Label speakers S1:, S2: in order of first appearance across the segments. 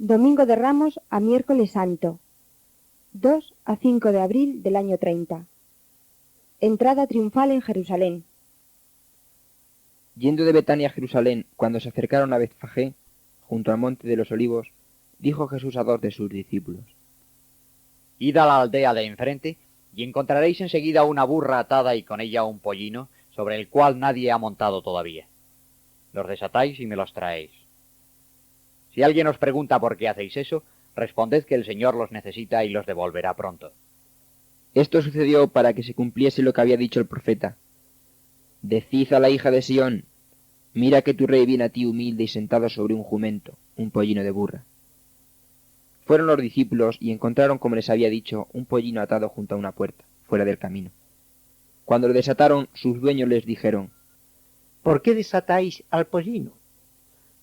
S1: Domingo de Ramos a miércoles santo, 2 a 5 de abril del año 30. Entrada triunfal en Jerusalén.
S2: Yendo de Betania a Jerusalén, cuando se acercaron a Betfagé, junto al monte de los olivos, dijo Jesús a 2 de sus discípulos:
S3: Id a la aldea de enfrente, y encontraréis enseguida una burra atada y con ella un pollino, sobre el cual nadie ha montado todavía. Los desatáis y me los traéis. Si alguien os pregunta por qué hacéis eso, responded que el Señor los necesita y los devolverá pronto.
S2: Esto sucedió para que se cumpliese lo que había dicho el profeta: Decid a la hija de Sión, mira que tu rey viene a ti humilde y sentado sobre un jumento, un pollino de burra. Fueron los discípulos y encontraron, como les había dicho, un pollino atado junto a una puerta, fuera del camino. Cuando lo desataron, sus dueños les dijeron:
S4: ¿Por qué desatáis al pollino?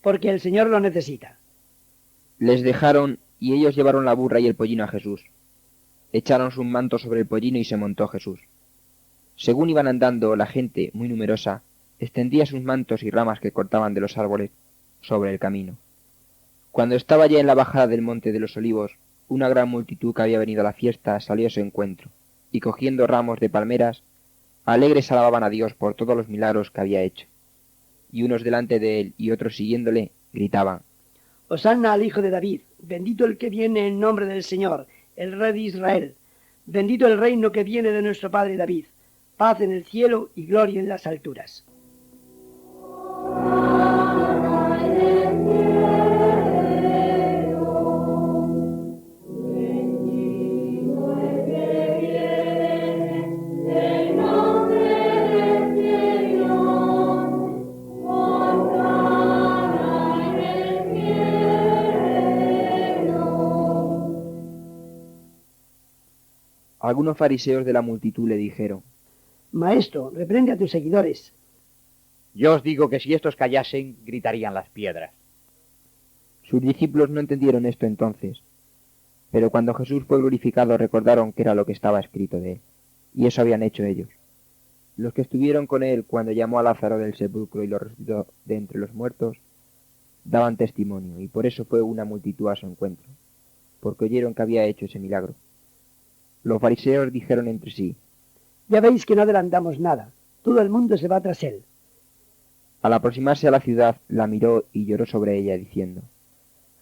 S4: Porque el Señor lo necesita.
S2: Les dejaron, y ellos llevaron la burra y el pollino a Jesús. Echaron sus mantos sobre el pollino y se montó Jesús. Según iban andando, la gente, muy numerosa, extendía sus mantos y ramas que cortaban de los árboles sobre el camino. Cuando estaba ya en la bajada del monte de los olivos, una gran multitud que había venido a la fiesta salió a su encuentro, y cogiendo ramos de palmeras, alegres alababan a Dios por todos los milagros que había hecho. Y unos delante de él y otros siguiéndole, gritaban:
S4: Hosanna al Hijo de David, bendito el que viene en nombre del Señor, el Rey de Israel. Bendito el reino que viene de nuestro Padre David. Paz en el cielo y gloria en las alturas.
S2: Algunos fariseos de la multitud le dijeron:
S4: Maestro, reprende a tus seguidores.
S3: Yo os digo que si estos callasen, gritarían las piedras.
S2: Sus discípulos no entendieron esto entonces, pero cuando Jesús fue glorificado recordaron que era lo que estaba escrito de él, y eso habían hecho ellos. Los que estuvieron con él cuando llamó a Lázaro del sepulcro y lo resucitó de entre los muertos, daban testimonio, y por eso fue una multitud a su encuentro, porque oyeron que había hecho ese milagro. Los fariseos dijeron entre sí:
S4: Ya veis que no adelantamos nada. Todo el mundo se va tras él.
S2: Al aproximarse a la ciudad, la miró y lloró sobre ella, diciendo: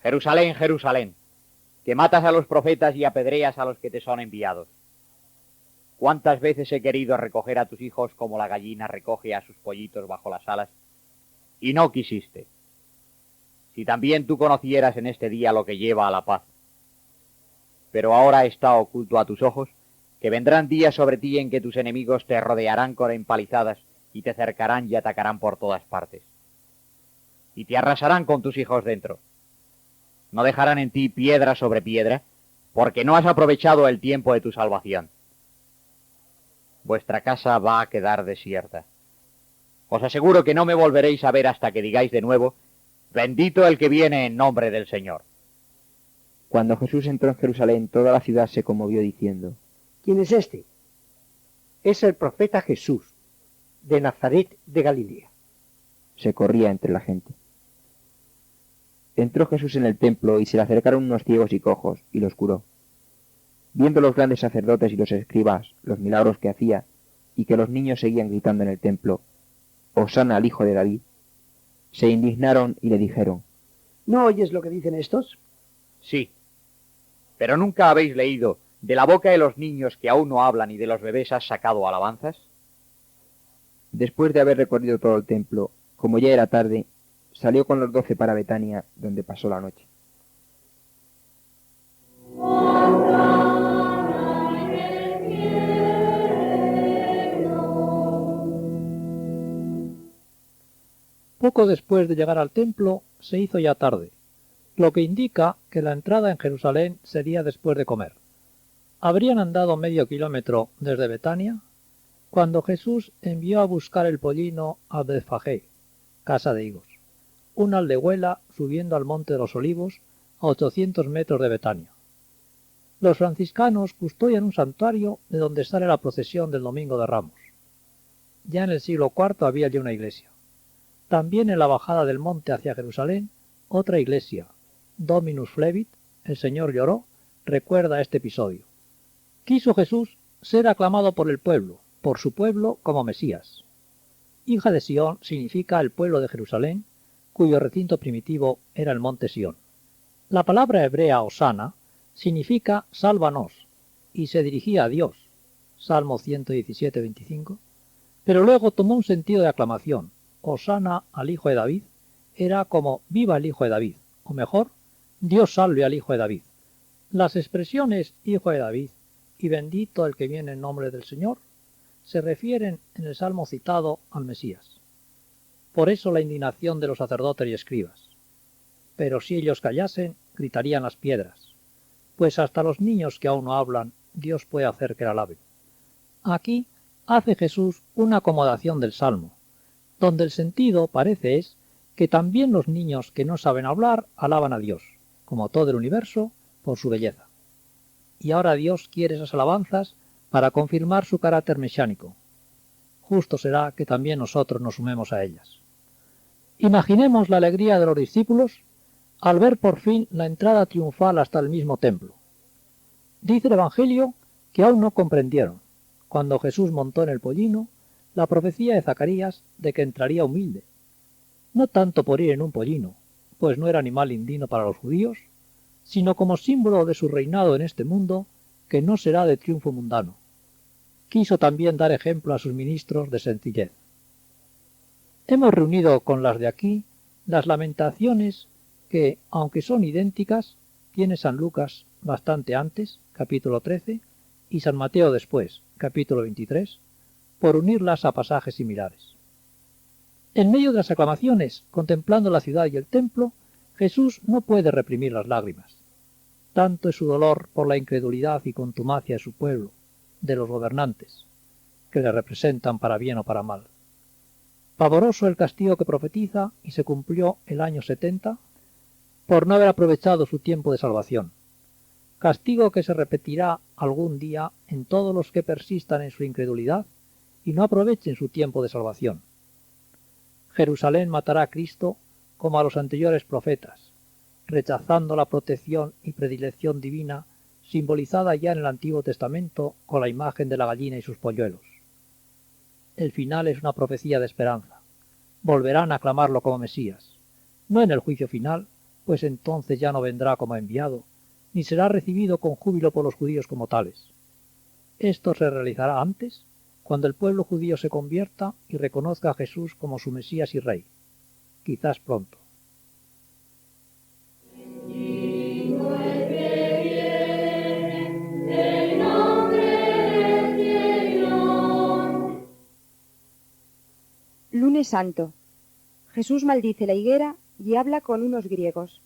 S3: Jerusalén, Jerusalén, que matas a los profetas y apedreas a los que te son enviados. ¿Cuántas veces he querido recoger a tus hijos como la gallina recoge a sus pollitos bajo las alas? Y no quisiste. Si también tú conocieras en este día lo que lleva a la paz. Pero ahora está oculto a tus ojos, que vendrán días sobre ti en que tus enemigos te rodearán con empalizadas y te cercarán y atacarán por todas partes. Y te arrasarán con tus hijos dentro. No dejarán en ti piedra sobre piedra, porque no has aprovechado el tiempo de tu salvación. Vuestra casa va a quedar desierta. Os aseguro que no me volveréis a ver hasta que digáis de nuevo: bendito el que viene en nombre del Señor.
S2: Cuando Jesús entró en Jerusalén, toda la ciudad se conmovió diciendo:
S4: ¿Quién es este?
S5: Es el profeta Jesús, de Nazaret de Galilea.
S2: Se corría entre la gente. Entró Jesús en el templo y se le acercaron unos ciegos y cojos, y los curó. Viendo los grandes sacerdotes y los escribas los milagros que hacía, y que los niños seguían gritando en el templo: Hosanna al Hijo de David, se indignaron y le dijeron:
S4: ¿No oyes lo que dicen estos?
S3: Sí, pero ¿nunca habéis leído: de la boca de los niños que aún no hablan y de los bebés has sacado alabanzas?
S2: Después de haber recorrido todo el templo, como ya era tarde, salió con los 12 para Betania, donde pasó la noche.
S6: Poco después de llegar al templo, se hizo ya tarde, lo que indica que la entrada en Jerusalén sería después de comer. Habrían andado medio kilómetro desde Betania cuando Jesús envió a buscar el pollino a Betfagé, casa de higos, una aldehuela subiendo al monte de los olivos a 800 metros de Betania. Los franciscanos custodian un santuario de donde sale la procesión del Domingo de Ramos. Ya en el siglo IV había allí una iglesia. También en la bajada del monte hacia Jerusalén, otra iglesia, Dominus flebit, el Señor lloró, recuerda este episodio. Quiso Jesús ser aclamado por el pueblo, por su pueblo como Mesías. Hija de Sión significa el pueblo de Jerusalén, cuyo recinto primitivo era el monte Sión. La palabra hebrea Osana significa sálvanos y se dirigía a Dios, Salmo 117, 25, pero luego tomó un sentido de aclamación. Osana al hijo de David era como viva el hijo de David, o mejor, Dios salve al hijo de David. Las expresiones hijo de David y bendito el que viene en nombre del Señor se refieren en el salmo citado al Mesías. Por eso la indignación de los sacerdotes y escribas. Pero si ellos callasen, gritarían las piedras, pues hasta los niños que aún no hablan, Dios puede hacer que la alaben. Aquí hace Jesús una acomodación del salmo, donde el sentido parece es que también los niños que no saben hablar alaban a Dios, como todo el universo, por su belleza. Y ahora Dios quiere esas alabanzas para confirmar su carácter mesiánico. Justo será que también nosotros nos sumemos a ellas. Imaginemos la alegría de los discípulos al ver por fin la entrada triunfal hasta el mismo templo. Dice el Evangelio que aún no comprendieron, cuando Jesús montó en el pollino, la profecía de Zacarías de que entraría humilde, no tanto por ir en un pollino, pues no era animal indigno para los judíos, sino como símbolo de su reinado en este mundo, que no será de triunfo mundano. Quiso también dar ejemplo a sus ministros de sencillez. Hemos reunido con las de aquí las lamentaciones que, aunque son idénticas, tiene San Lucas bastante antes, capítulo 13, y San Mateo después, capítulo 23, por unirlas a pasajes similares. En medio de las aclamaciones, contemplando la ciudad y el templo, Jesús no puede reprimir las lágrimas. Tanto es su dolor por la incredulidad y contumacia de su pueblo, de los gobernantes, que le representan para bien o para mal. Pavoroso el castigo que profetiza y se cumplió el año 70 por no haber aprovechado su tiempo de salvación. Castigo que se repetirá algún día en todos los que persistan en su incredulidad y no aprovechen su tiempo de salvación. Jerusalén matará a Cristo como a los anteriores profetas, rechazando la protección y predilección divina simbolizada ya en el Antiguo Testamento con la imagen de la gallina y sus polluelos. El final es una profecía de esperanza. Volverán a aclamarlo como Mesías, no en el juicio final, pues entonces ya no vendrá como enviado, ni será recibido con júbilo por los judíos como tales. Esto se realizará antes, cuando el pueblo judío se convierta y reconozca a Jesús como su Mesías y Rey. Quizás pronto.
S1: Lunes Santo. Jesús maldice la higuera y habla con unos griegos.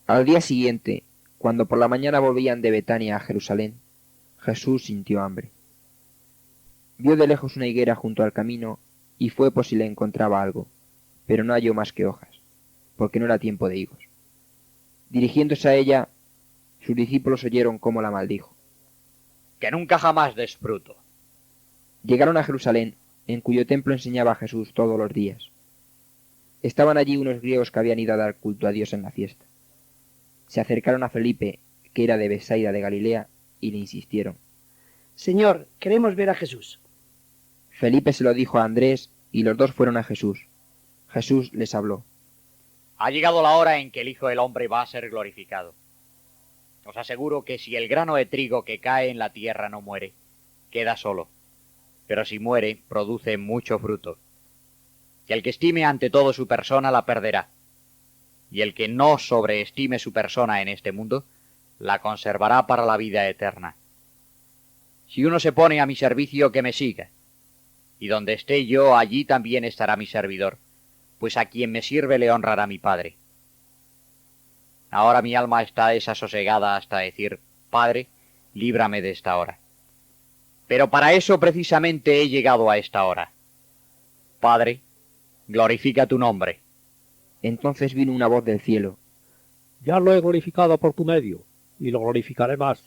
S2: Al día siguiente, cuando por la mañana volvían de Betania a Jerusalén, Jesús sintió hambre. Vio de lejos una higuera junto al camino y fue por si le encontraba algo, pero no halló más que hojas, porque no era tiempo de higos. Dirigiéndose a ella, sus discípulos oyeron cómo la maldijo.
S3: Que nunca jamás des fruto.
S2: Llegaron a Jerusalén, en cuyo templo enseñaba Jesús todos los días. Estaban allí unos griegos que habían ido a dar culto a Dios en la fiesta. Se acercaron a Felipe, que era de Besaida de Galilea, y le insistieron.
S4: Señor, queremos ver a Jesús.
S2: Felipe se lo dijo a Andrés, y los dos fueron a Jesús. Jesús les habló.
S3: Ha llegado la hora en que el Hijo del Hombre va a ser glorificado. Os aseguro que si el grano de trigo que cae en la tierra no muere, queda solo. Pero si muere, produce mucho fruto. Y el que estime ante todo su persona la perderá. Y el que no sobreestime su persona en este mundo, la conservará para la vida eterna. Si uno se pone a mi servicio, que me siga. Y donde esté yo, allí también estará mi servidor, pues a quien me sirve le honrará mi Padre. Ahora mi alma está desasosegada hasta decir, Padre, líbrame de esta hora. Pero para eso precisamente he llegado a esta hora. Padre, glorifica tu nombre.
S2: Entonces vino una voz del cielo.
S6: Ya lo he glorificado por tu medio, y lo glorificaré más.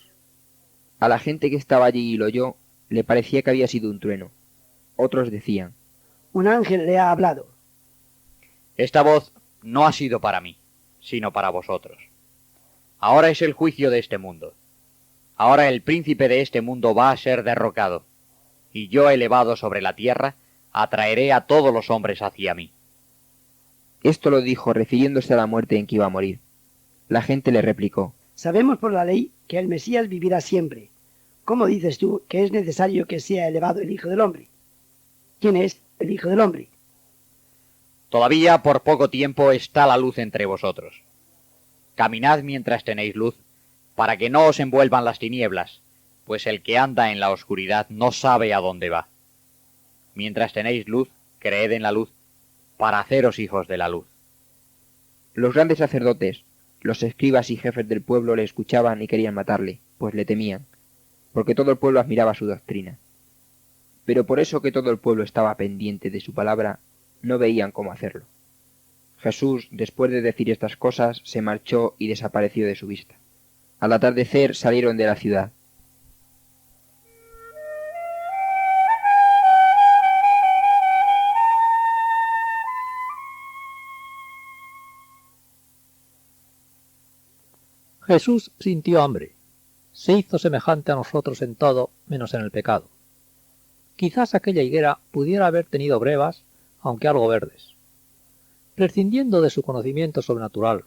S2: A la gente que estaba allí y lo oyó, le parecía que había sido un trueno. Otros decían.
S4: Un ángel le ha hablado.
S3: Esta voz no ha sido para mí, sino para vosotros. Ahora es el juicio de este mundo. Ahora el príncipe de este mundo va a ser derrocado, y yo, elevado sobre la tierra, atraeré a todos los hombres hacia mí.
S2: Esto lo dijo refiriéndose a la muerte en que iba a morir. La gente le replicó:
S4: Sabemos por la ley que el Mesías vivirá siempre. ¿Cómo dices tú que es necesario que sea elevado el Hijo del Hombre? ¿Quién es el Hijo del Hombre?
S3: Todavía por poco tiempo está la luz entre vosotros. Caminad mientras tenéis luz, para que no os envuelvan las tinieblas, pues el que anda en la oscuridad no sabe a dónde va. Mientras tenéis luz, creed en la luz, para haceros hijos de la luz.
S2: Los grandes sacerdotes, los escribas y jefes del pueblo le escuchaban y querían matarle, pues le temían, porque todo el pueblo admiraba su doctrina. Pero por eso que todo el pueblo estaba pendiente de su palabra, no veían cómo hacerlo. Jesús, después de decir estas cosas, se marchó y desapareció de su vista. Al atardecer salieron de la ciudad.
S6: Jesús sintió hambre. Se hizo semejante a nosotros en todo, menos en el pecado. Quizás aquella higuera pudiera haber tenido brevas, aunque algo verdes. Prescindiendo de su conocimiento sobrenatural,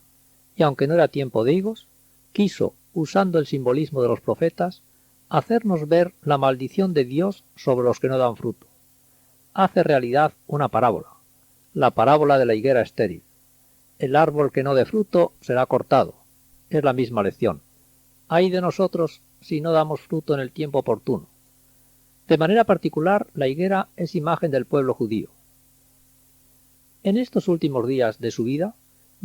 S6: y aunque no era tiempo de higos, quiso, usando el simbolismo de los profetas, hacernos ver la maldición de Dios sobre los que no dan fruto. Hace realidad una parábola, la parábola de la higuera estéril. El árbol que no dé fruto será cortado. Es la misma lección. Ay de nosotros si no damos fruto en el tiempo oportuno. De manera particular, la higuera es imagen del pueblo judío. En estos últimos días de su vida,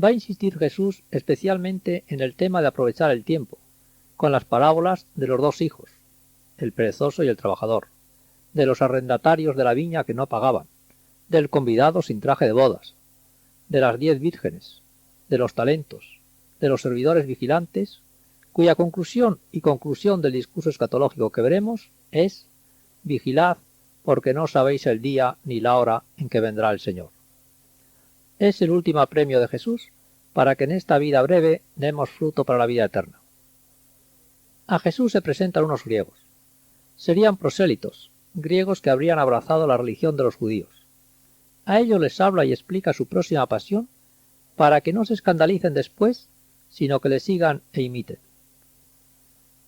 S6: va a insistir Jesús especialmente en el tema de aprovechar el tiempo, con las parábolas de los dos hijos, el perezoso y el trabajador, de los arrendatarios de la viña que no pagaban, del convidado sin traje de bodas, de las 10 vírgenes, de los talentos, de los servidores vigilantes, cuya conclusión y conclusión del discurso escatológico que veremos es: vigilad, porque no sabéis el día ni la hora en que vendrá el Señor. Es el último apremio de Jesús para que en esta vida breve demos fruto para la vida eterna. A Jesús se presentan unos griegos. Serían prosélitos, griegos que habrían abrazado la religión de los judíos. A ellos les habla y explica su próxima pasión para que no se escandalicen después, sino que le sigan e imiten.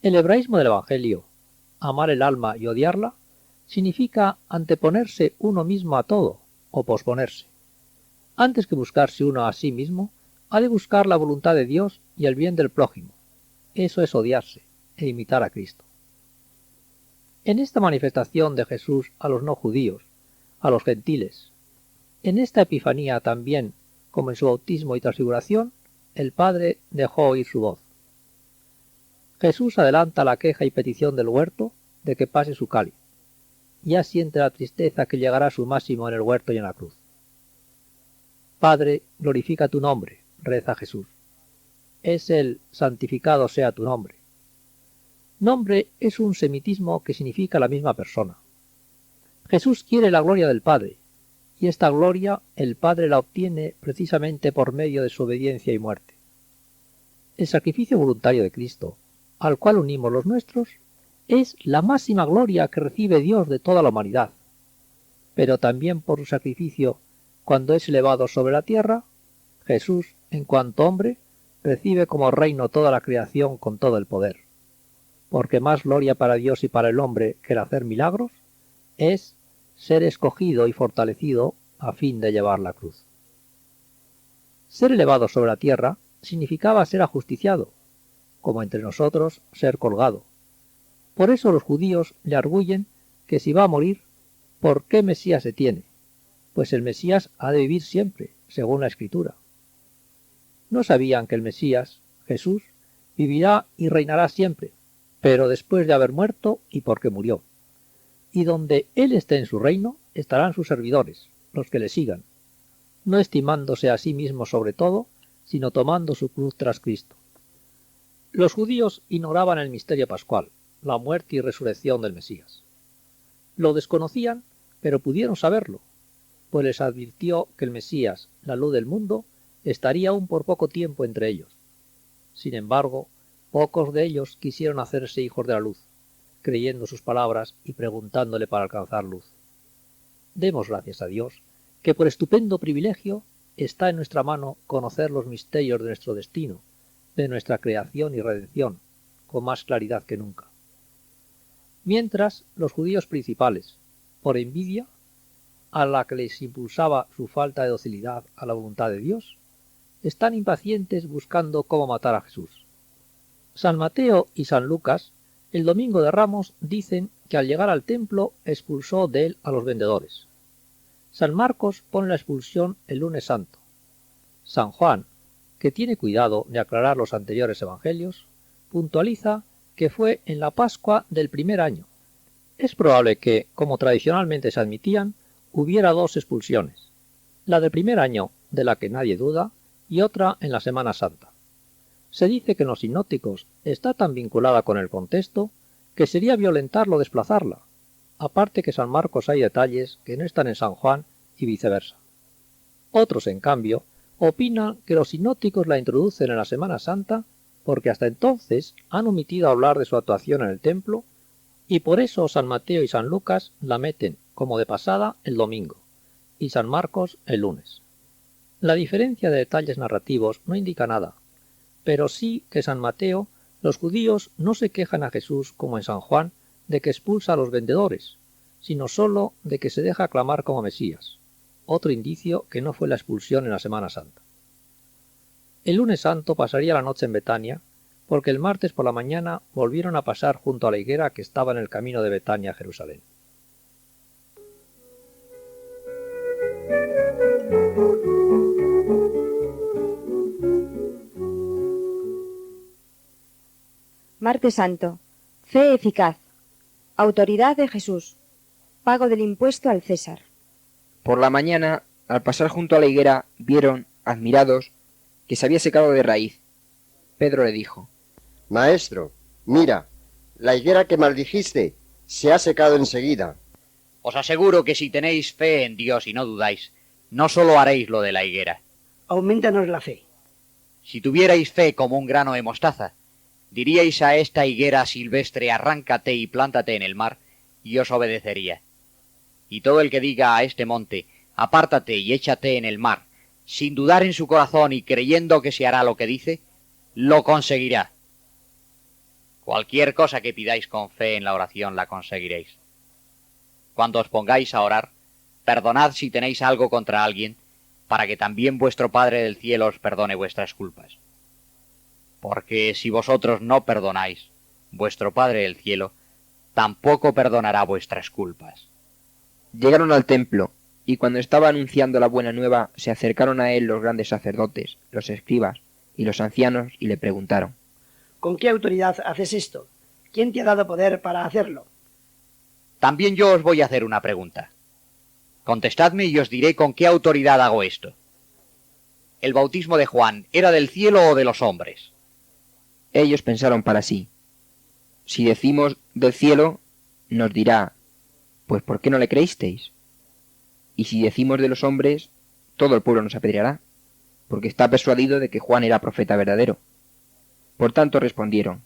S6: El hebraísmo del Evangelio, amar el alma y odiarla, significa anteponerse uno mismo a todo, o posponerse. Antes que buscarse uno a sí mismo, ha de buscar la voluntad de Dios y el bien del prójimo. Eso es odiarse e imitar a Cristo. En esta manifestación de Jesús a los no judíos, a los gentiles, en esta Epifanía también, como en su bautismo y transfiguración, el Padre dejó oír su voz. Jesús adelanta la queja y petición del huerto de que pase su cáliz. Ya siente la tristeza que llegará a su máximo en el huerto y en la cruz. Padre, glorifica tu nombre, reza Jesús. Es el santificado sea tu nombre. Nombre es un semitismo que significa la misma persona. Jesús quiere la gloria del Padre, y esta gloria el Padre la obtiene precisamente por medio de su obediencia y muerte. El sacrificio voluntario de Cristo, al cual unimos los nuestros, es la máxima gloria que recibe Dios de toda la humanidad. Pero también por su sacrificio, cuando es elevado sobre la tierra, Jesús, en cuanto hombre, recibe como reino toda la creación con todo el poder. Porque más gloria para Dios y para el hombre que el hacer milagros es ser escogido y fortalecido a fin de llevar la cruz. Ser elevado sobre la tierra significaba ser ajusticiado, como entre nosotros ser colgado. Por eso los judíos le arguyen que si va a morir, ¿por qué Mesías se tiene? Pues el Mesías ha de vivir siempre, según la Escritura. No sabían que el Mesías, Jesús, vivirá y reinará siempre, pero después de haber muerto y porque murió. Y donde Él esté en su reino, estarán sus servidores, los que le sigan, no estimándose a sí mismo sobre todo, sino tomando su cruz tras Cristo. Los judíos ignoraban el misterio pascual, la muerte y resurrección del Mesías. Lo desconocían, pero pudieron saberlo, pues les advirtió que el Mesías, la luz del mundo, estaría aún por poco tiempo entre ellos. Sin embargo, pocos de ellos quisieron hacerse hijos de la luz, creyendo sus palabras y preguntándole para alcanzar luz. Demos gracias a Dios, que por estupendo privilegio está en nuestra mano conocer los misterios de nuestro destino, de nuestra creación y redención, con más claridad que nunca. Mientras, los judíos principales, por envidia, a la que les impulsaba su falta de docilidad a la voluntad de Dios, están impacientes buscando cómo matar a Jesús. San Mateo y San Lucas, el domingo de Ramos, dicen que al llegar al templo expulsó de él a los vendedores. San Marcos pone la expulsión el lunes santo. San Juan, que tiene cuidado de aclarar los anteriores evangelios, puntualiza que fue en la Pascua del primer año. Es probable que, como tradicionalmente se admitían, hubiera dos expulsiones, la del primer año, de la que nadie duda, y otra en la Semana Santa. Se dice que en los sinópticos está tan vinculada con el contexto que sería violentarlo desplazarla, aparte que San Marcos hay detalles que no están en San Juan y viceversa. Otros, en cambio, opinan que los sinópticos la introducen en la Semana Santa porque hasta entonces han omitido hablar de su actuación en el templo y por eso San Mateo y San Lucas la meten, como de pasada, el domingo, y San Marcos el lunes. La diferencia de detalles narrativos no indica nada, pero sí que San Mateo, los judíos no se quejan a Jesús como en San Juan de que expulsa a los vendedores, sino sólo de que se deja aclamar como Mesías, otro indicio que no fue la expulsión en la Semana Santa. El lunes santo pasaría la noche en Betania, porque el martes por la mañana volvieron a pasar junto a la higuera que estaba en el camino de Betania a Jerusalén.
S1: Martes Santo. Fe eficaz. Autoridad de Jesús. Pago del impuesto al César.
S2: Por la mañana, al pasar junto a la higuera, vieron, admirados, que se había secado de raíz. Pedro le dijo:
S7: Maestro, mira, la higuera que maldijiste se ha secado enseguida.
S3: Os aseguro que si tenéis fe en Dios y no dudáis, no solo haréis lo de la higuera.
S4: Aumentanos la fe.
S3: Si tuvierais fe como un grano de mostaza, diríais a esta higuera silvestre, arráncate y plántate en el mar, y os obedecería. Y todo el que diga a este monte, apártate y échate en el mar, sin dudar en su corazón y creyendo que se hará lo que dice, lo conseguirá. Cualquier cosa que pidáis con fe en la oración la conseguiréis. Cuando os pongáis a orar, perdonad si tenéis algo contra alguien, para que también vuestro Padre del cielo os perdone vuestras culpas. Porque si vosotros no perdonáis, vuestro Padre del cielo tampoco perdonará vuestras culpas.
S2: Llegaron al templo, y cuando estaba anunciando la buena nueva, se acercaron a él los grandes sacerdotes, los escribas y los ancianos, y le preguntaron:
S4: ¿Con qué autoridad haces esto? ¿Quién te ha dado poder para hacerlo?
S3: También yo os voy a hacer una pregunta. Contestadme y os diré con qué autoridad hago esto. ¿El bautismo de Juan era del cielo o de los hombres?
S2: Ellos pensaron para sí: si decimos del cielo, nos dirá: pues ¿por qué no le creísteis? Y si decimos de los hombres, todo el pueblo nos apedreará, porque está persuadido de que Juan era profeta verdadero. Por tanto respondieron: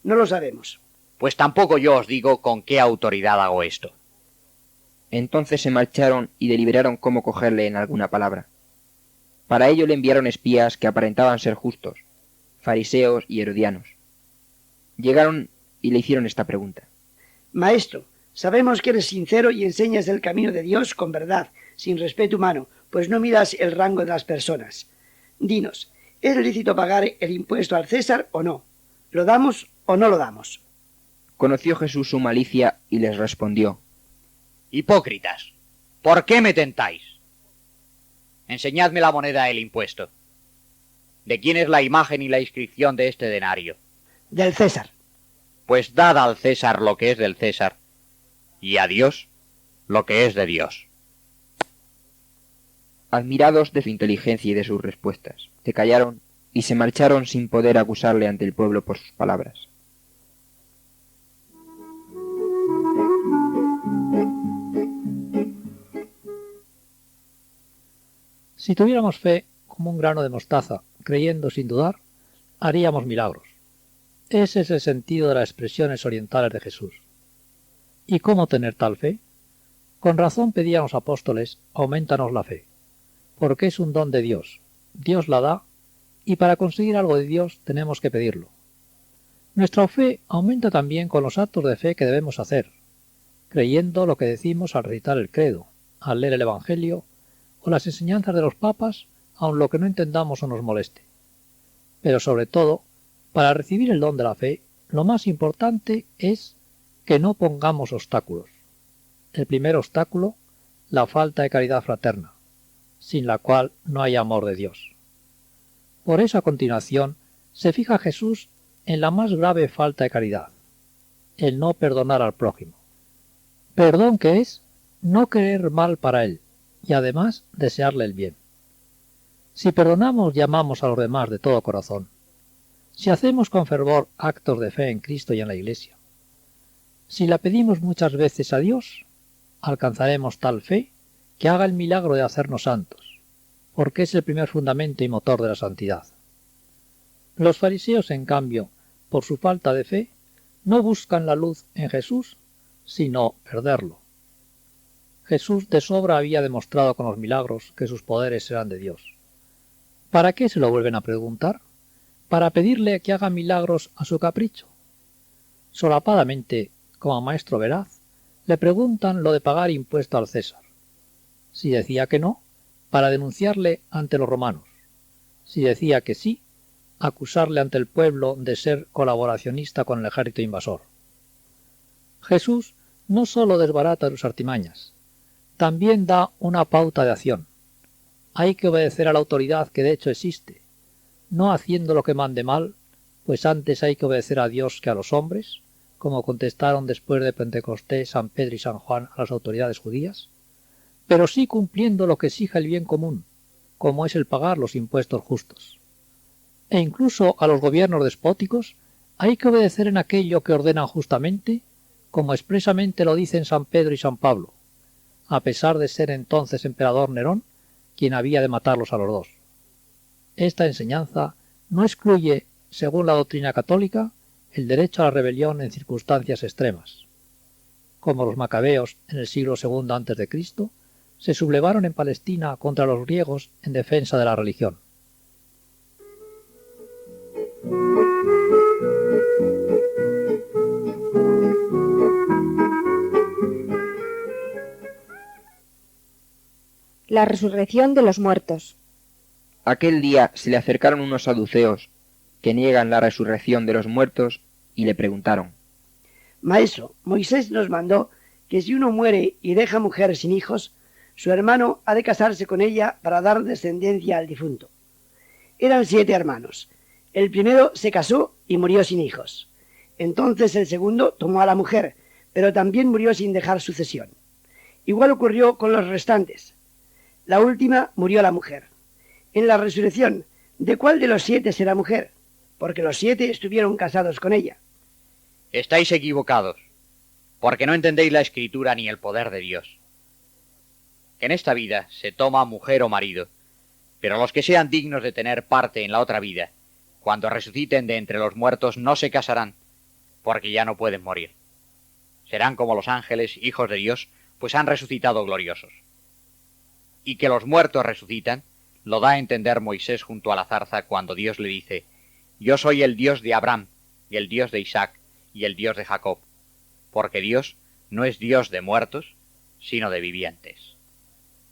S4: No lo sabemos.
S3: Pues tampoco yo os digo con qué autoridad hago esto.
S2: Entonces se marcharon y deliberaron cómo cogerle en alguna palabra. Para ello le enviaron espías que aparentaban ser justos, fariseos y herodianos. Llegaron y le hicieron esta pregunta:
S4: Maestro, sabemos que eres sincero y enseñas el camino de Dios con verdad, sin respeto humano, pues no miras el rango de las personas. Dinos, ¿es lícito pagar el impuesto al César o no? ¿Lo damos o no lo damos?
S2: Conoció Jesús su malicia y les respondió:
S3: Hipócritas, ¿por qué me tentáis? Enseñadme la moneda del impuesto. ¿De quién es la imagen y la inscripción de este denario?
S4: Del César.
S3: Pues dad al César lo que es del César, y a Dios lo que es de Dios.
S2: Admirados de su inteligencia y de sus respuestas, se callaron y se marcharon sin poder acusarle ante el pueblo por sus palabras.
S6: Si tuviéramos fe, como un grano de mostaza, creyendo sin dudar, haríamos milagros. Ese es el sentido de las expresiones orientales de Jesús. ¿Y cómo tener tal fe? Con razón pedían los apóstoles, aumentanos la fe, porque es un don de Dios. Dios la da, y para conseguir algo de Dios tenemos que pedirlo. Nuestra fe aumenta también con los actos de fe que debemos hacer, creyendo lo que decimos al recitar el credo, al leer el Evangelio o las enseñanzas de los papas, aun lo que no entendamos o nos moleste. Pero sobre todo, para recibir el don de la fe, lo más importante es que no pongamos obstáculos. El primer obstáculo, la falta de caridad fraterna, sin la cual no hay amor de Dios. Por eso a continuación se fija Jesús en la más grave falta de caridad, el no perdonar al prójimo. Perdón que es no querer mal para él y además desearle el bien. Si perdonamos y amamos a los demás de todo corazón, si hacemos con fervor actos de fe en Cristo y en la Iglesia, si la pedimos muchas veces a Dios, alcanzaremos tal fe que haga el milagro de hacernos santos, porque es el primer fundamento y motor de la santidad. Los fariseos, en cambio, por su falta de fe, no buscan la luz en Jesús, sino perderlo. Jesús de sobra había demostrado con los milagros que sus poderes eran de Dios. ¿Para qué se lo vuelven a preguntar? ¿Para pedirle que haga milagros a su capricho? Solapadamente, como maestro veraz, le preguntan lo de pagar impuesto al César. Si decía que no, para denunciarle ante los romanos. Si decía que sí, acusarle ante el pueblo de ser colaboracionista con el ejército invasor. Jesús no sólo desbarata sus artimañas, también da una pauta de acción. Hay que obedecer a la autoridad que de hecho existe, no haciendo lo que mande mal, pues antes hay que obedecer a Dios que a los hombres, como contestaron después de Pentecostés San Pedro y San Juan a las autoridades judías, pero sí cumpliendo lo que exige el bien común, como es el pagar los impuestos justos. E incluso a los gobiernos despóticos hay que obedecer en aquello que ordenan justamente, como expresamente lo dicen San Pedro y San Pablo, a pesar de ser entonces emperador Nerón quien había de matarlos a los dos. Esta enseñanza no excluye, según la doctrina católica, el derecho a la rebelión en circunstancias extremas. Como los macabeos en el siglo II a.C., se sublevaron en Palestina contra los griegos en defensa de la religión.
S1: La resurrección de los muertos.
S2: Aquel día se le acercaron unos saduceos que niegan la resurrección de los muertos y le preguntaron:
S4: Maestro, Moisés nos mandó que si uno muere y deja mujer sin hijos, su hermano ha de casarse con ella para dar descendencia al difunto. Eran 7 hermanos. El primero se casó y murió sin hijos. Entonces el segundo tomó a la mujer, pero también murió sin dejar sucesión. Igual ocurrió con los restantes. La última murió la mujer. En la resurrección, ¿de cuál de los 7 será mujer? Porque los 7 estuvieron casados con ella.
S3: Estáis equivocados, porque no entendéis la Escritura ni el poder de Dios. En esta vida se toma mujer o marido, pero los que sean dignos de tener parte en la otra vida, cuando resuciten de entre los muertos, no se casarán, porque ya no pueden morir. Serán como los ángeles, hijos de Dios, pues han resucitado gloriosos. Y que los muertos resucitan, lo da a entender Moisés junto a la zarza cuando Dios le dice: Yo soy el Dios de Abraham, y el Dios de Isaac, y el Dios de Jacob, porque Dios no es Dios de muertos, sino de vivientes.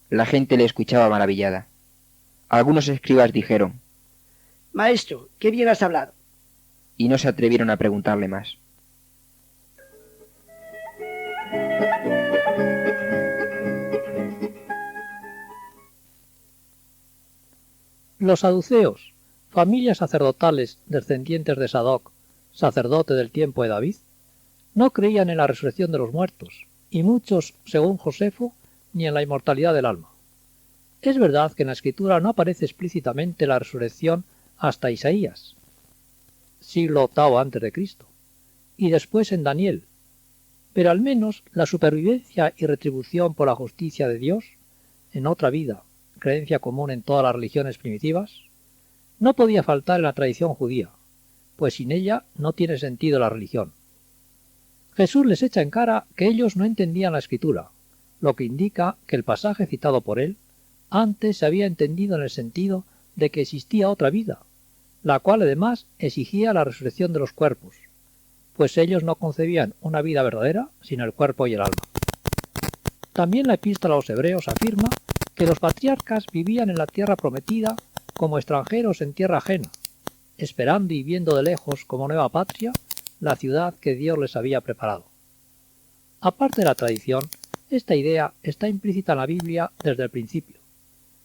S2: La gente le escuchaba maravillada. Algunos escribas dijeron:
S4: Maestro, qué bien has hablado.
S2: y no se atrevieron a preguntarle más.
S6: Los saduceos, familias sacerdotales descendientes de Sadoc, sacerdote del tiempo de David, no creían en la resurrección de los muertos, y muchos, según Josefo, ni en la inmortalidad del alma. Es verdad que en la Escritura no aparece explícitamente la resurrección hasta Isaías, siglo VIII a.C., y después en Daniel, pero al menos la supervivencia y retribución por la justicia de Dios, en otra vida, creencia común en todas las religiones primitivas? No podía faltar en la tradición judía, pues sin ella no tiene sentido la religión. Jesús les echa en cara que ellos no entendían la Escritura, lo que indica que el pasaje citado por él antes se había entendido en el sentido de que existía otra vida, la cual además exigía la resurrección de los cuerpos, pues ellos no concebían una vida verdadera sin el cuerpo y el alma. También la epístola a los hebreos afirma que los patriarcas vivían en la tierra prometida como extranjeros en tierra ajena, esperando y viendo de lejos como nueva patria la ciudad que Dios les había preparado. Aparte de la tradición, esta idea está implícita en la Biblia desde el principio.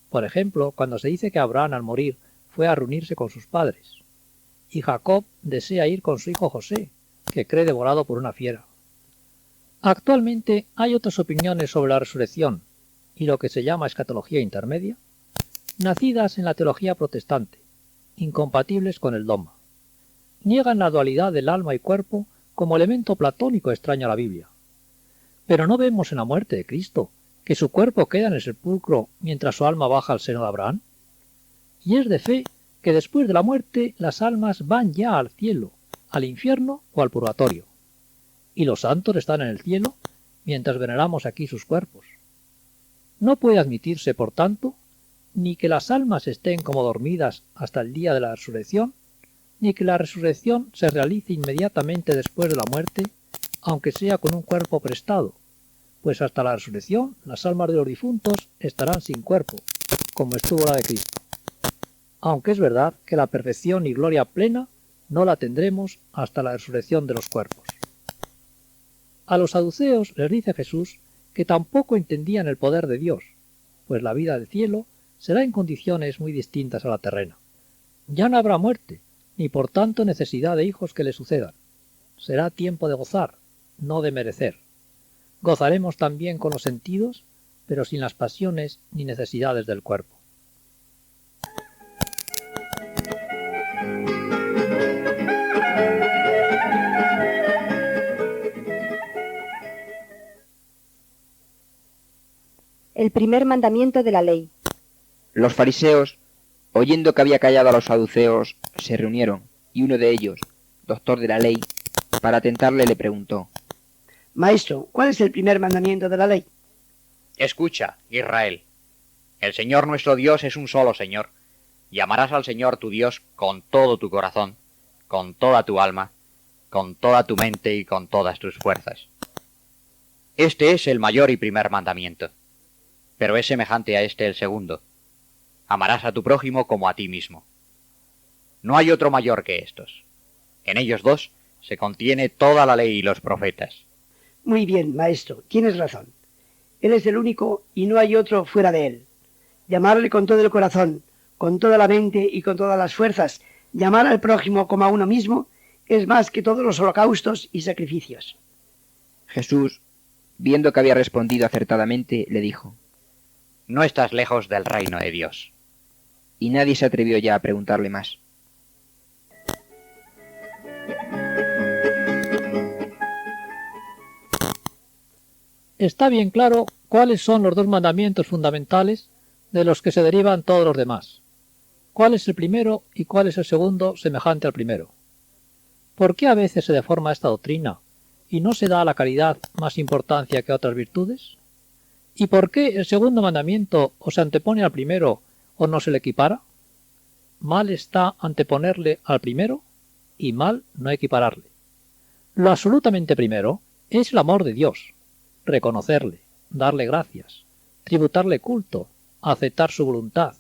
S6: Por ejemplo, cuando se dice que Abraham al morir fue a reunirse con sus padres, y Jacob desea ir con su hijo José, que cree devorado por una fiera. Actualmente hay otras opiniones sobre la resurrección y lo que se llama escatología intermedia, nacidas en la teología protestante, incompatibles con el dogma. Niegan la dualidad del alma y cuerpo como elemento platónico extraño a la Biblia. Pero no vemos en la muerte de Cristo que su cuerpo queda en el sepulcro mientras su alma baja al seno de Abraham. Y es de fe que después de la muerte las almas van ya al cielo, al infierno o al purgatorio. Y los santos están en el cielo mientras veneramos aquí sus cuerpos. No puede admitirse, por tanto, ni que las almas estén como dormidas hasta el día de la resurrección, ni que la resurrección se realice inmediatamente después de la muerte, aunque sea con un cuerpo prestado, pues hasta la resurrección las almas de los difuntos estarán sin cuerpo, como estuvo la de Cristo. Aunque es verdad que la perfección y gloria plena no la tendremos hasta la resurrección de los cuerpos. A los saduceos les dice Jesús que tampoco entendían el poder de Dios, pues la vida del cielo será en condiciones muy distintas a la terrena. Ya no habrá muerte, ni por tanto necesidad de hijos que le sucedan. Será tiempo de gozar, no de merecer. Gozaremos también con los sentidos, pero sin las pasiones ni necesidades del cuerpo.
S1: El primer mandamiento de la ley.
S2: Los fariseos, oyendo que había callado a los saduceos, se reunieron, y uno de ellos, doctor de la ley, para tentarle le preguntó:
S4: Maestro, ¿cuál es el primer mandamiento de la ley?
S3: Escucha, Israel. El Señor nuestro Dios es un solo Señor, y amarás al Señor tu Dios con todo tu corazón, con toda tu alma, con toda tu mente y con todas tus fuerzas. Este es el mayor y primer mandamiento, pero es semejante a este el segundo. Amarás a tu prójimo como a ti mismo. No hay otro mayor que estos. En ellos dos se contiene toda la ley y los profetas.
S4: Muy bien, maestro, tienes razón. Él es el único y no hay otro fuera de él. Llamarle con todo el corazón, con toda la mente y con todas las fuerzas, llamar al prójimo como a uno mismo, es más que todos los holocaustos y sacrificios.
S2: Jesús, viendo que había respondido acertadamente, le dijo:
S3: No estás lejos del reino de Dios.
S2: Y nadie se atrevió ya a preguntarle más.
S6: Está bien claro cuáles son los dos mandamientos fundamentales de los que se derivan todos los demás. ¿Cuál es el primero y cuál es el segundo semejante al primero? ¿Por qué a veces se deforma esta doctrina y no se da a la caridad más importancia que a otras virtudes? ¿Y por qué el segundo mandamiento o se antepone al primero o no se le equipara? Mal está anteponerle al primero y mal no equipararle. Lo absolutamente primero es el amor de Dios, reconocerle, darle gracias, tributarle culto, aceptar su voluntad,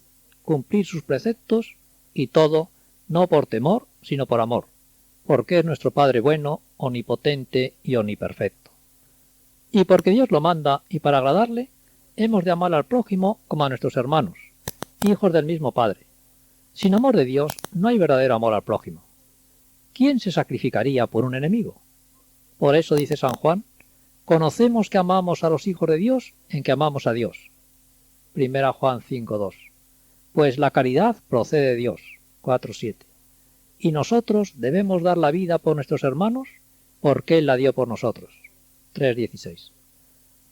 S6: cumplir sus preceptos y todo no por temor sino por amor, porque es nuestro Padre bueno, omnipotente y omniperfecto. Y porque Dios lo manda y para agradarle, hemos de amar al prójimo como a nuestros hermanos, hijos del mismo Padre. Sin amor de Dios no hay verdadero amor al prójimo. ¿Quién se sacrificaría por un enemigo? Por eso dice San Juan: conocemos que amamos a los hijos de Dios en que amamos a Dios. 1 Juan 5:2. Pues la caridad procede de Dios. 4:7. Y nosotros debemos dar la vida por nuestros hermanos porque Él la dio por nosotros. 3:16.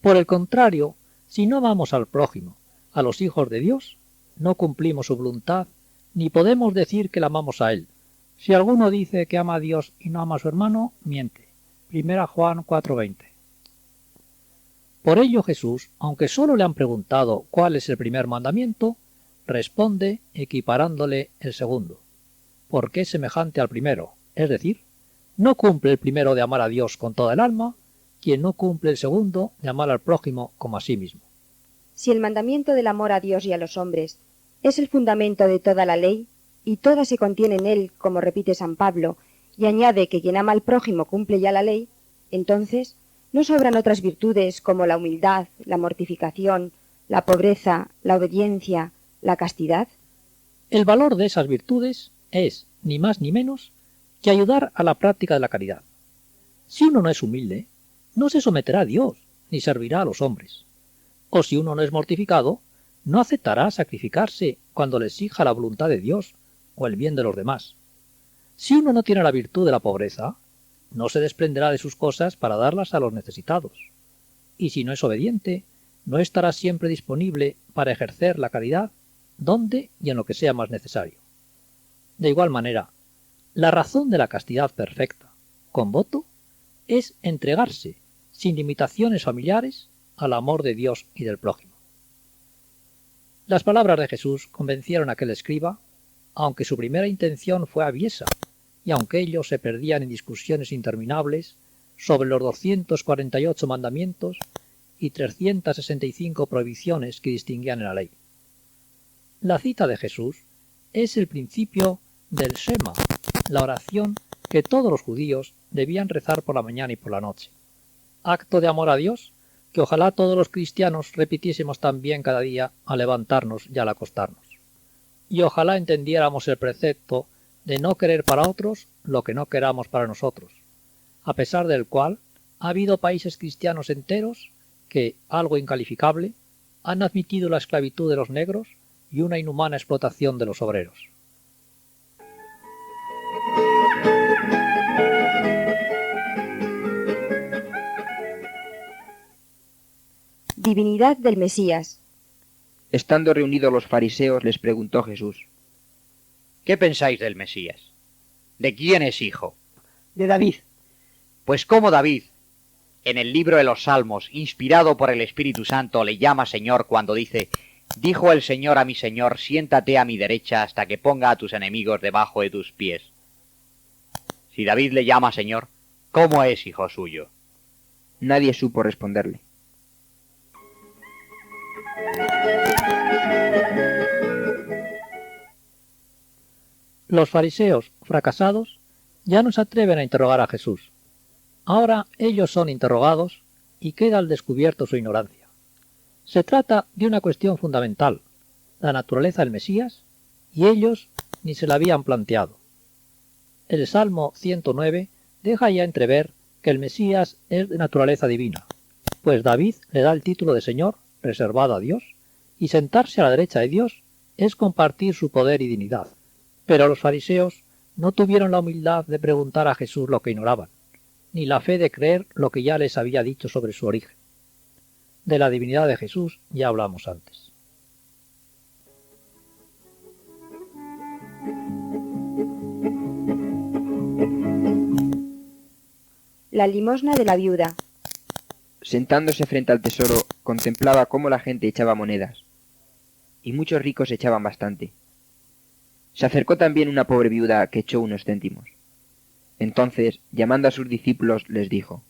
S6: Por el contrario, si no amamos al prójimo, a los hijos de Dios, no cumplimos su voluntad, ni podemos decir que la amamos a Él. Si alguno dice que ama a Dios y no ama a su hermano, miente. 1 Juan 4:20. Por ello Jesús, aunque solo le han preguntado cuál es el primer mandamiento, responde equiparándole el segundo, porque es semejante al primero, es decir, no cumple el primero de amar a Dios con toda el alma, quien no cumple el segundo de amar al prójimo como a sí mismo.
S1: Si el mandamiento del amor a Dios y a los hombres es el fundamento de toda la ley, y toda se contiene en él, como repite San Pablo, y añade que quien ama al prójimo cumple ya la ley, entonces ¿no sobran otras virtudes como la humildad, la mortificación, la pobreza, la obediencia, la castidad?
S6: El valor de esas virtudes es, ni más ni menos, que ayudar a la práctica de la caridad. Si uno no es humilde, no se someterá a Dios, ni servirá a los hombres. O si uno no es mortificado, no aceptará sacrificarse cuando le exija la voluntad de Dios o el bien de los demás. Si uno no tiene la virtud de la pobreza, no se desprenderá de sus cosas para darlas a los necesitados. Y si no es obediente, no estará siempre disponible para ejercer la caridad donde y en lo que sea más necesario. De igual manera, la razón de la castidad perfecta, con voto, es entregarse, sin limitaciones familiares, al amor de Dios y del prójimo. Las palabras de Jesús convencieron a aquel escriba, aunque su primera intención fue aviesa, y aunque ellos se perdían en discusiones interminables sobre los 248 mandamientos y 365 prohibiciones que distinguían en la ley. La cita de Jesús es el principio del Shema, la oración que todos los judíos debían rezar por la mañana y por la noche. Acto de amor a Dios que ojalá todos los cristianos repitiésemos también cada día al levantarnos y al acostarnos. Y ojalá entendiéramos el precepto de no querer para otros lo que no queramos para nosotros, a pesar del cual ha habido países cristianos enteros que, algo incalificable, han admitido la esclavitud de los negros y una inhumana explotación de los obreros.
S1: Divinidad del Mesías.
S2: Estando reunidos los fariseos, les preguntó Jesús:
S3: ¿Qué pensáis del Mesías? ¿De quién es hijo?
S4: De David.
S3: Pues como David, en el libro de los Salmos, inspirado por el Espíritu Santo, le llama Señor cuando dice: dijo el Señor a mi Señor, siéntate a mi derecha hasta que ponga a tus enemigos debajo de tus pies. Si David le llama Señor, ¿cómo es hijo suyo?
S2: Nadie supo responderle.
S6: Los fariseos, fracasados, ya no se atreven a interrogar a Jesús. Ahora ellos son interrogados y queda al descubierto su ignorancia. Se trata de una cuestión fundamental, la naturaleza del Mesías, y ellos ni se la habían planteado. El Salmo 109 deja ya entrever que el Mesías es de naturaleza divina, pues David le da el título de Señor reservado a Dios, y sentarse a la derecha de Dios es compartir su poder y dignidad. Pero los fariseos no tuvieron la humildad de preguntar a Jesús lo que ignoraban, ni la fe de creer lo que ya les había dicho sobre su origen. De la divinidad de Jesús ya hablamos antes.
S1: La limosna de la viuda.
S2: Sentándose frente al tesoro, contemplaba cómo la gente echaba monedas, y muchos ricos echaban bastante. Se acercó también una pobre viuda que echó unos céntimos. Entonces, llamando a sus discípulos, les dijo: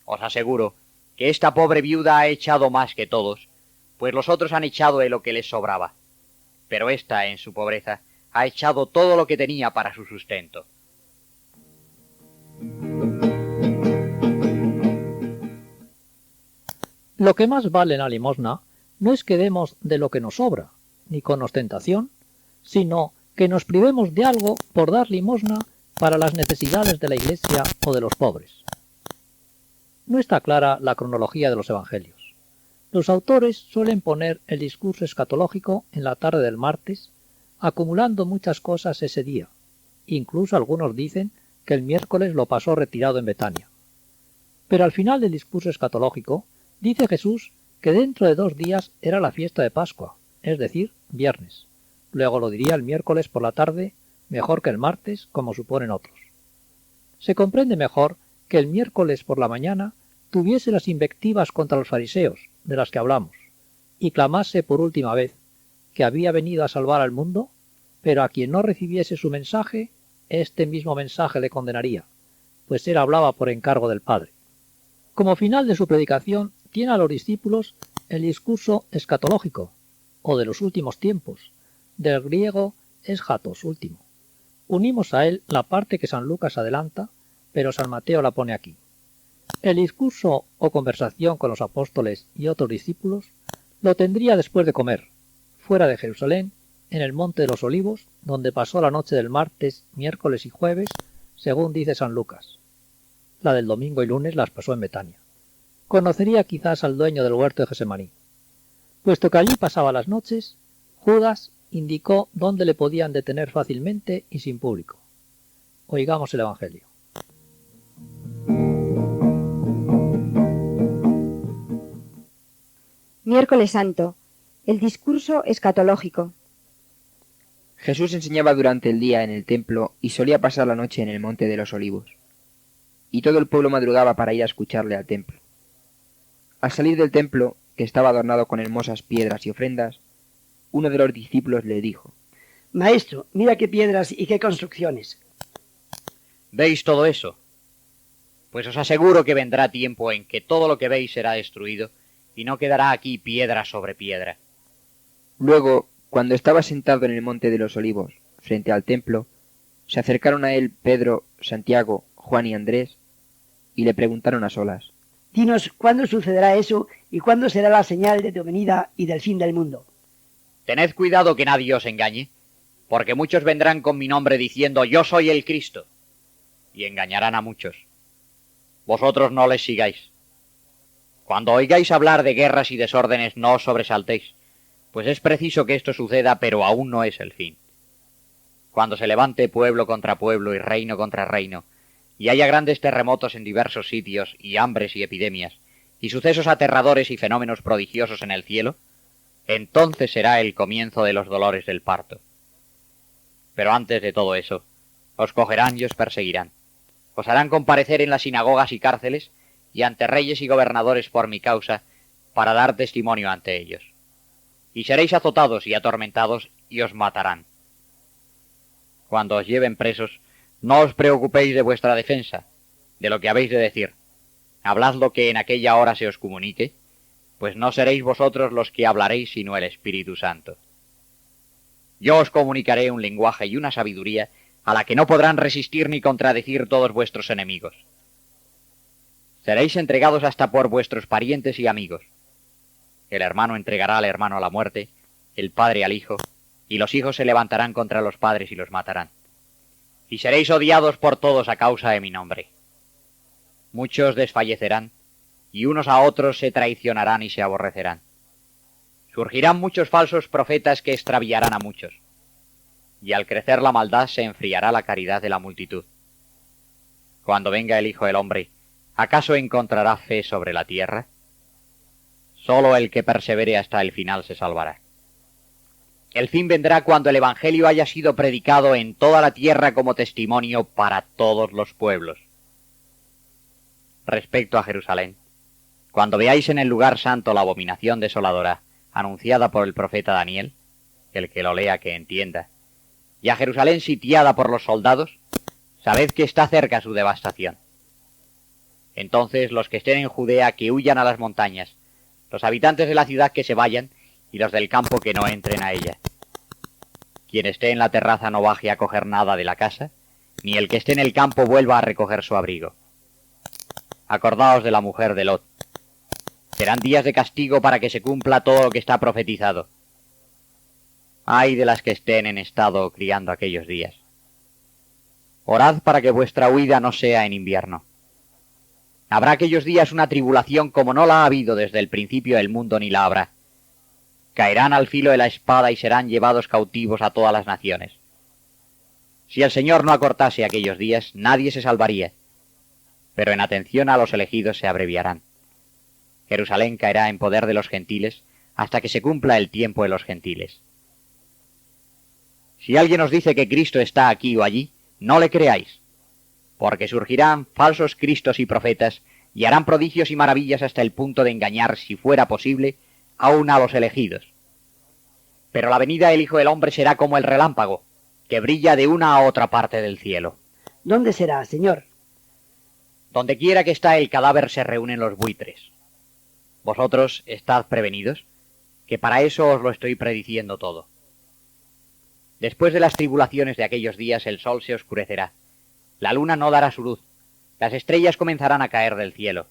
S3: Os aseguro que esta pobre viuda ha echado más que todos, pues los otros han echado de lo que les sobraba. Pero ésta, en su pobreza, ha echado todo lo que tenía para su sustento.
S6: Lo que más vale en la limosna no es que demos de lo que nos sobra, ni con ostentación, sino que nos privemos de algo por dar limosna para las necesidades de la Iglesia o de los pobres. No está clara la cronología de los evangelios. Los autores suelen poner el discurso escatológico en la tarde del martes, acumulando muchas cosas ese día. Incluso algunos dicen que el miércoles lo pasó retirado en Betania. Pero al final del discurso escatológico dice Jesús que dentro de 2 días era la fiesta de Pascua, es decir, viernes. Luego lo diría el miércoles por la tarde, mejor que el martes, como suponen otros. Se comprende mejor que el miércoles por la mañana tuviese las invectivas contra los fariseos, de las que hablamos, y clamase por última vez que había venido a salvar al mundo, pero a quien no recibiese su mensaje, este mismo mensaje le condenaría, pues él hablaba por encargo del Padre. Como final de su predicación, tiene a los discípulos el discurso escatológico, o de los últimos tiempos, del griego eschatos, último. Unimos a él la parte que San Lucas adelanta, pero San Mateo la pone aquí. El discurso o conversación con los apóstoles y otros discípulos lo tendría después de comer, fuera de Jerusalén, en el Monte de los Olivos, donde pasó la noche del martes, miércoles y jueves, según dice San Lucas. La del domingo y lunes las pasó en Betania. Conocería quizás al dueño del huerto de Gesemaní. Puesto que allí pasaba las noches, Judas indicó dónde le podían detener fácilmente y sin público. Oigamos el Evangelio.
S1: Miércoles Santo. El discurso escatológico.
S2: Jesús enseñaba durante el día en el templo y solía pasar la noche en el Monte de los Olivos. Y todo el pueblo madrugaba para ir a escucharle al templo. Al salir del templo, que estaba adornado con hermosas piedras y ofrendas, uno de los discípulos le dijo:
S4: Maestro, mira qué piedras y qué construcciones.
S3: ¿Veis todo eso? Pues os aseguro que vendrá tiempo en que todo lo que veis será destruido y no quedará aquí piedra sobre piedra.
S2: Luego, cuando estaba sentado en el Monte de los Olivos, frente al templo, se acercaron a él Pedro, Santiago, Juan y Andrés, y le preguntaron a solas:
S4: Dinos, ¿cuándo sucederá eso y cuándo será la señal de tu venida y del fin del mundo?
S3: Tened cuidado que nadie os engañe, porque muchos vendrán con mi nombre diciendo yo soy el Cristo, y engañarán a muchos. Vosotros no les sigáis. Cuando oigáis hablar de guerras y desórdenes, no os sobresaltéis, pues es preciso que esto suceda, pero aún no es el fin. Cuando se levante pueblo contra pueblo y reino contra reino, y haya grandes terremotos en diversos sitios, y hambres y epidemias, y sucesos aterradores y fenómenos prodigiosos en el cielo, entonces será el comienzo de los dolores del parto. Pero antes de todo eso, os cogerán y os perseguirán. Os harán comparecer en las sinagogas y cárceles, y ante reyes y gobernadores por mi causa, para dar testimonio ante ellos. Y seréis azotados y atormentados, y os matarán. Cuando os lleven presos, no os preocupéis de vuestra defensa, de lo que habéis de decir. Hablad lo que en aquella hora se os comunique, pues no seréis vosotros los que hablaréis, sino el Espíritu Santo. Yo os comunicaré un lenguaje y una sabiduría a la que no podrán resistir ni contradecir todos vuestros enemigos. Seréis entregados hasta por vuestros parientes y amigos. El hermano entregará al hermano a la muerte, el padre al hijo, y los hijos se levantarán contra los padres y los matarán. Y seréis odiados por todos a causa de mi nombre. Muchos desfallecerán, y unos a otros se traicionarán y se aborrecerán. Surgirán muchos falsos profetas que extraviarán a muchos. Y al crecer la maldad se enfriará la caridad de la multitud. Cuando venga el Hijo del Hombre, ¿acaso encontrará fe sobre la tierra? Solo el que persevere hasta el final se salvará. El fin vendrá cuando el Evangelio haya sido predicado en toda la tierra como testimonio para todos los pueblos. Respecto a Jerusalén, cuando veáis en el lugar santo la abominación desoladora anunciada por el profeta Daniel, el que lo lea que entienda, y a Jerusalén sitiada por los soldados, sabed que está cerca su devastación. Entonces los que estén en Judea que huyan a las montañas, los habitantes de la ciudad que se vayan, y los del campo que no entren a ella. Quien esté en la terraza no baje a coger nada de la casa, ni el que esté en el campo vuelva a recoger su abrigo. Acordaos de la mujer de Lot. Serán días de castigo para que se cumpla todo lo que está profetizado. Ay de las que estén en estado criando aquellos días. Orad para que vuestra huida no sea en invierno. Habrá aquellos días una tribulación como no la ha habido desde el principio del mundo ni la habrá. Caerán al filo de la espada y serán llevados cautivos a todas las naciones. Si el Señor no acortase aquellos días, nadie se salvaría, pero en atención a los elegidos se abreviarán. Jerusalén caerá en poder de los gentiles, hasta que se cumpla el tiempo de los gentiles. Si alguien os dice que Cristo está aquí o allí, no le creáis, porque surgirán falsos cristos y profetas y harán prodigios y maravillas hasta el punto de engañar, si fuera posible, aún a los elegidos. Pero la venida del Hijo del Hombre será como el relámpago, que brilla de una a otra parte del cielo.
S4: ¿Dónde será, Señor?
S3: Donde quiera que está el cadáver se reúnen los buitres. Vosotros estad prevenidos, que para eso os lo estoy prediciendo todo. Después de las tribulaciones de aquellos días el sol se oscurecerá, la luna no dará su luz, las estrellas comenzarán a caer del cielo.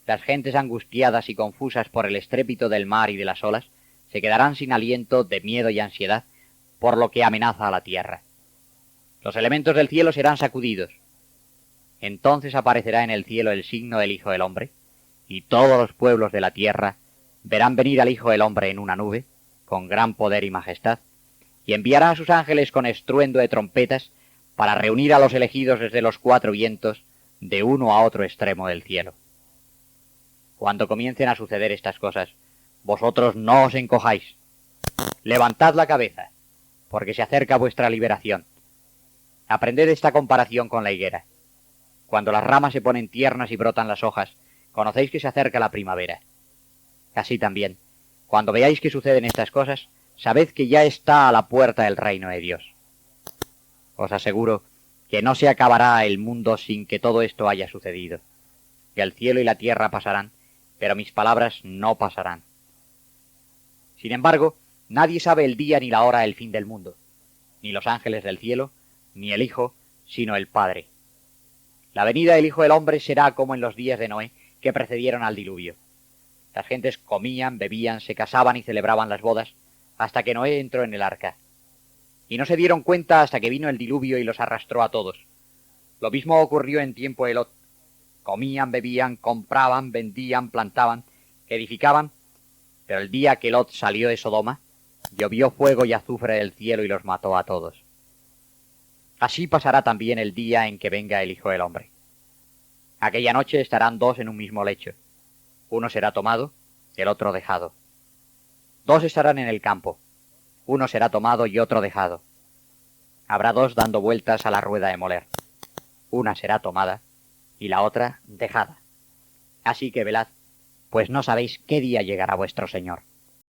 S3: Las gentes angustiadas y confusas por el estrépito del mar y de las olas se quedarán sin aliento de miedo y ansiedad por lo que amenaza a la tierra. Los elementos del cielo serán sacudidos. Entonces aparecerá en el cielo el signo del Hijo del Hombre, y todos los pueblos de la tierra verán venir al Hijo del Hombre en una nube, con gran poder y majestad, y enviará a sus ángeles con estruendo de trompetas para reunir a los elegidos desde los cuatro vientos, de uno a otro extremo del cielo. Cuando comiencen a suceder estas cosas, vosotros no os encojáis. Levantad la cabeza, porque se acerca vuestra liberación. Aprended esta comparación con la higuera. Cuando las ramas se ponen tiernas y brotan las hojas, conocéis que se acerca la primavera. Así también, cuando veáis que suceden estas cosas, sabed que ya está a la puerta el reino de Dios. Os aseguro que no se acabará el mundo sin que todo esto haya sucedido. Que el cielo y la tierra pasarán, pero mis palabras no pasarán. Sin embargo, nadie sabe el día ni la hora del fin del mundo, ni los ángeles del cielo, ni el Hijo, sino el Padre. La venida del Hijo del Hombre será como en los días de Noé, que precedieron al diluvio. Las gentes comían, bebían, se casaban y celebraban las bodas, hasta que Noé entró en el arca. Y no se dieron cuenta hasta que vino el diluvio y los arrastró a todos. Lo mismo ocurrió en tiempo de Lot. Comían, bebían, compraban, vendían, plantaban, edificaban, pero el día que Lot salió de Sodoma, llovió fuego y azufre del cielo y los mató a todos. Así pasará también el día en que venga el Hijo del Hombre. Aquella noche estarán dos en un mismo lecho. Uno será tomado, el otro dejado. Dos estarán en el campo. Uno será tomado y otro dejado. Habrá dos dando vueltas a la rueda de moler. Una será tomada y la otra dejada. Así que velad, pues no sabéis qué día llegará vuestro Señor.